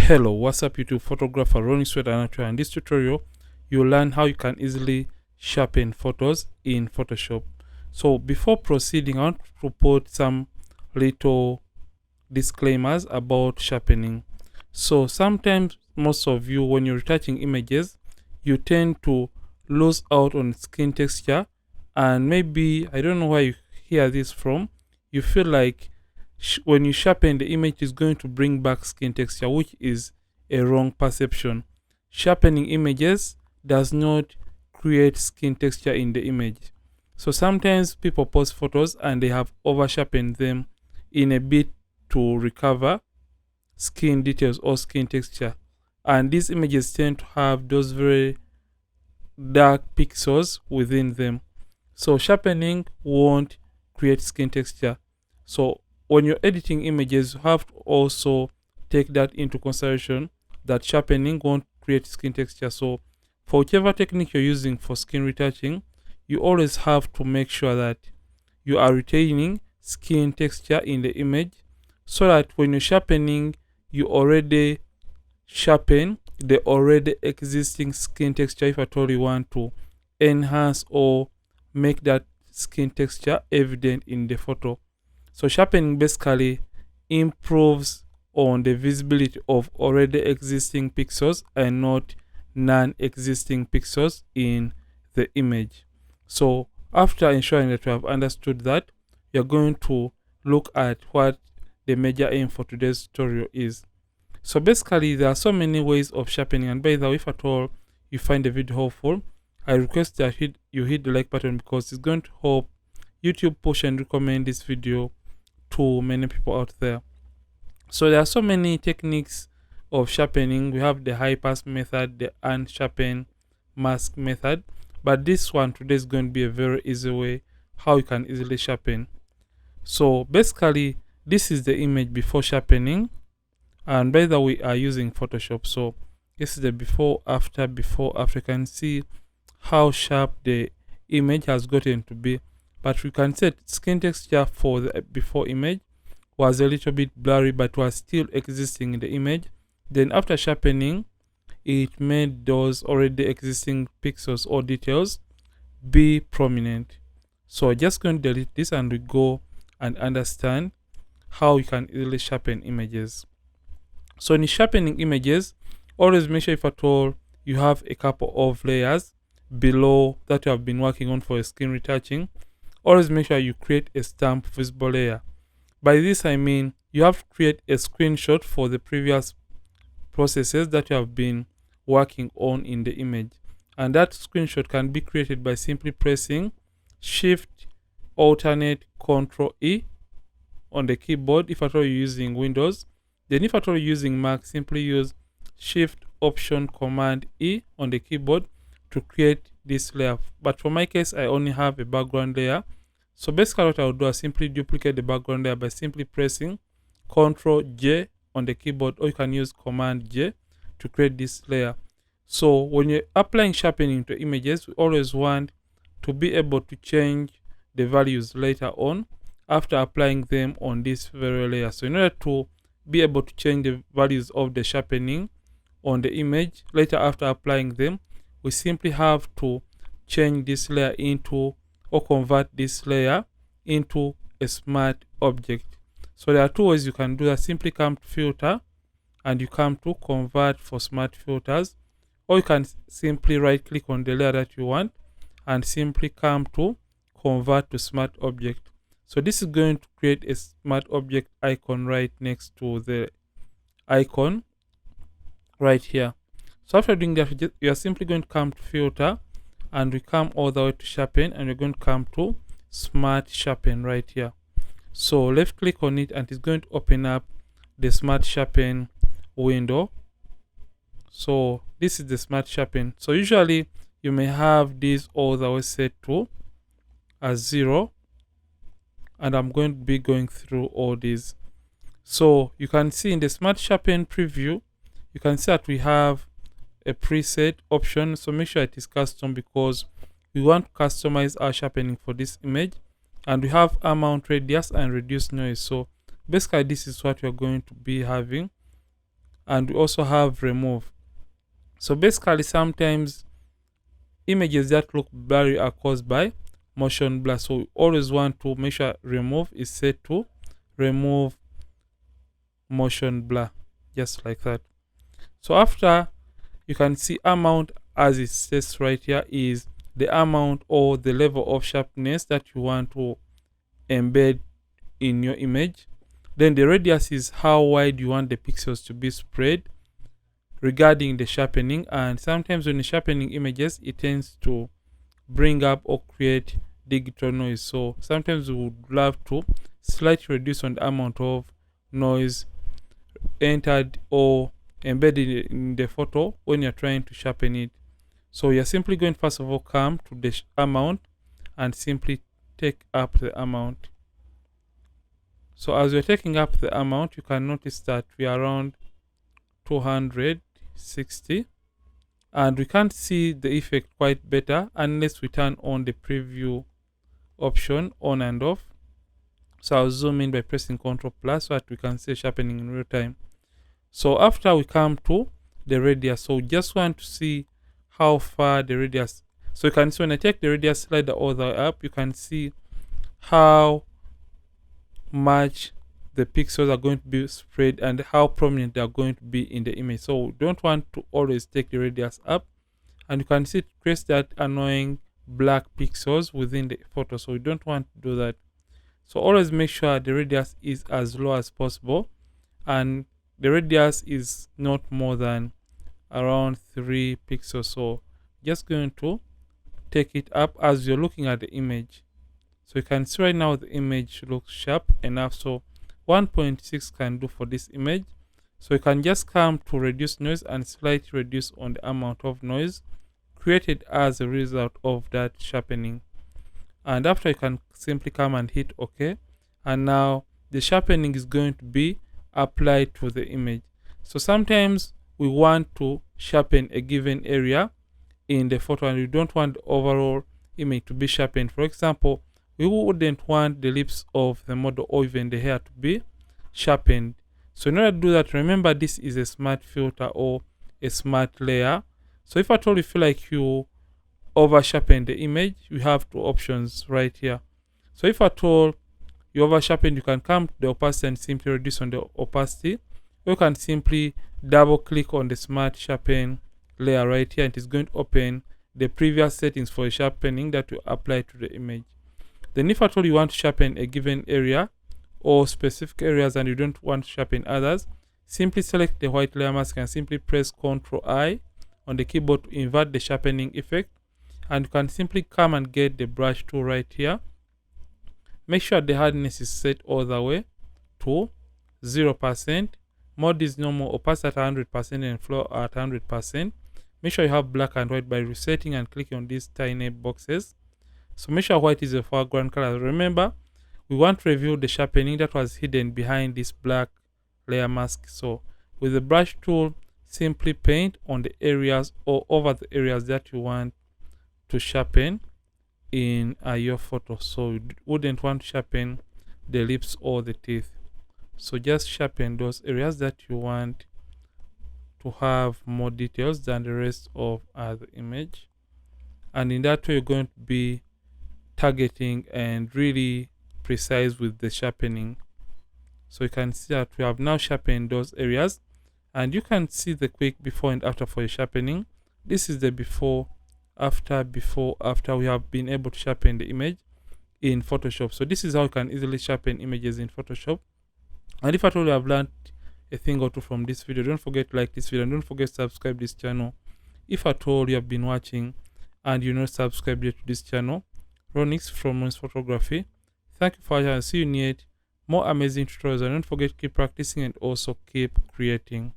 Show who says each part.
Speaker 1: Hello, what's up YouTube photographer Ronnie Sweat and in this tutorial you'll learn how you can easily sharpen photos in Photoshop. So before proceeding, I want to put some little disclaimers about sharpening. So sometimes most of you, when you're retouching images, you tend to lose out on skin texture, and maybe I don't know where you hear this from. You feel like when you sharpen, the image is going to bring back skin texture, which is a wrong perception. Sharpening images does not create skin texture in the image. So sometimes people post photos and they have over sharpened them in a bit to recover skin details or skin texture, and these images tend to have those very dark pixels within them. So sharpening won't create skin texture. So when you're editing images, you have to also take that into consideration, that sharpening won't create skin texture. So for whichever technique you're using for skin retouching, you always have to make sure that you are retaining skin texture in the image, so that when you're sharpening, you already sharpen the already existing skin texture if at all you want to enhance or make that skin texture evident in the photo. So sharpening basically improves on the visibility of already existing pixels and not non-existing pixels in the image. So after ensuring that you have understood that, you're going to look at what the major aim for today's tutorial is. So basically there are so many ways of sharpening, and by the way, if at all you find the video helpful, I request that you hit the like button, because it's going to help YouTube push and recommend this video to many people out there. So there are so many techniques of sharpening. We have the high pass method, the unsharpen mask method, but this one today is going to be a very easy way how you can easily sharpen. So basically this is the image before sharpening, and by the way, we are using Photoshop. So this is the before after. You can see how sharp the image has gotten to be, but we can say skin texture for the before image was a little bit blurry, but was still existing in the image. Then after sharpening, it made those already existing pixels or details be prominent. So just going to delete this and we go and understand how you can easily sharpen images. So in sharpening images, always make sure if at all you have a couple of layers below that you have been working on for a skin retouching, always make sure you create a stamp visible layer. By this I mean you have to create a screenshot for the previous processes that you have been working on in the image, and that screenshot can be created by simply pressing Shift Alternate Control E on the keyboard if at all you're using Windows. Then if at all you're using Mac, simply use Shift Option Command E on the keyboard to create this layer. But for my case, I only have a background layer. So basically what I will do is simply duplicate the background layer by simply pressing Ctrl J on the keyboard, or you can use Command J to create this layer. So when you're applying sharpening to images, we always want to be able to change the values later on after applying them on this very layer. So in order to be able to change the values of the sharpening on the image later after applying them, we simply have to change this layer into, or convert this layer into a smart object. So there are two ways you can do that. Simply come to filter and you come to convert for smart filters, or you can simply right click on the layer that you want and simply come to convert to smart object. So this is going to create a smart object icon right next to the icon right here. So after doing that, we are simply going to come to filter and we come all the way to sharpen, and we're going to come to smart sharpen right here. So left click on it and it's going to open up the smart sharpen window. So this is the smart sharpen. So usually you may have this all the way set to as 0, and I'm going to be going through all these. So you can see in the smart sharpen preview, you can see that we have a preset option. So make sure it is custom, because we want to customize our sharpening for this image, and we have amount radius and reduce noise. So basically this is what we're going to be having. and we also have remove. So basically, sometimes images that look blurry are caused by motion blur. So we always want to make sure remove is set to remove motion blur, just like that. So after, you can see amount, as it says right here, is the amount or the level of sharpness that you want to embed in your image. Then the radius is how wide you want the pixels to be spread regarding the sharpening. And sometimes when you're sharpening images, it tends to bring up or create digital noise. So sometimes we would love to slightly reduce on the amount of noise entered or embedded in the photo when you're trying to sharpen it. So you're simply going, first of all, come to the amount and simply take up the amount. So as we're taking up the amount, you can notice that we are around 260, and we can't see the effect quite better unless we turn on the preview option on and off. So I'll zoom in by pressing Ctrl plus so that we can see sharpening in real time. So after we come to the radius, so we just want to see how far the radius. So you can see when I take the radius slider all the way up, you can see how much the pixels are going to be spread and how prominent they are going to be in the image. So we don't want to always take the radius up, and you can see it creates that annoying black pixels within the photo. So we don't want to do that. So always make sure the radius is as low as possible, and the radius is not more than around 3 pixels. So just going to take it up as you're looking at the image. So you can see right now the image looks sharp enough. So 1.6 can do for this image. So you can just come to reduce noise and slightly reduce on the amount of noise created as a result of that sharpening. And after, you can simply come and hit OK. And now the sharpening is going to be applied to the image. So sometimes we want to sharpen a given area in the photo and we don't want the overall image to be sharpened. For example, we wouldn't want the lips of the model or even the hair to be sharpened. So in order to do that, remember this is a smart filter or a smart layer. So if at all you feel like you over sharpen the image, you have two options right here. So if at all you over sharpen, you can come to the opacity and simply reduce on the opacity, or you can simply double click on the smart sharpen layer right here, and it's going to open the previous settings for sharpening that you apply to the image. Then if at all you want to sharpen a given area or specific areas and you don't want to sharpen others, simply select the white layer mask and simply press Ctrl I on the keyboard to invert the sharpening effect. And you can simply come and get the brush tool right here. Make sure the hardness is set all the way to 0%. Mode is normal, opacity at 100%, and flow at 100%. Make sure you have black and white by resetting and clicking on these tiny boxes. So make sure white is the foreground color. Remember, we want to reveal the sharpening that was hidden behind this black layer mask. So with the brush tool, simply paint on the areas or over the areas that you want to sharpen in your photo. So you wouldn't want to sharpen the lips or the teeth. So just sharpen those areas that you want to have more details than the rest of the image. And in that way, you're going to be targeting and really precise with the sharpening. So you can see that we have now sharpened those areas, and you can see the quick before and after for your sharpening. This is the before after we have been able to sharpen the image in Photoshop. So this is how you can easily sharpen images in Photoshop. And if at all you have learned a thing or two from this video, don't forget to like this video and don't forget to subscribe this channel. If at all you have been watching and you're not subscribed yet to this channel, Ronix from Ronix Photography, thank you for watching and see you near more amazing tutorials. And don't forget to keep practicing and also keep creating.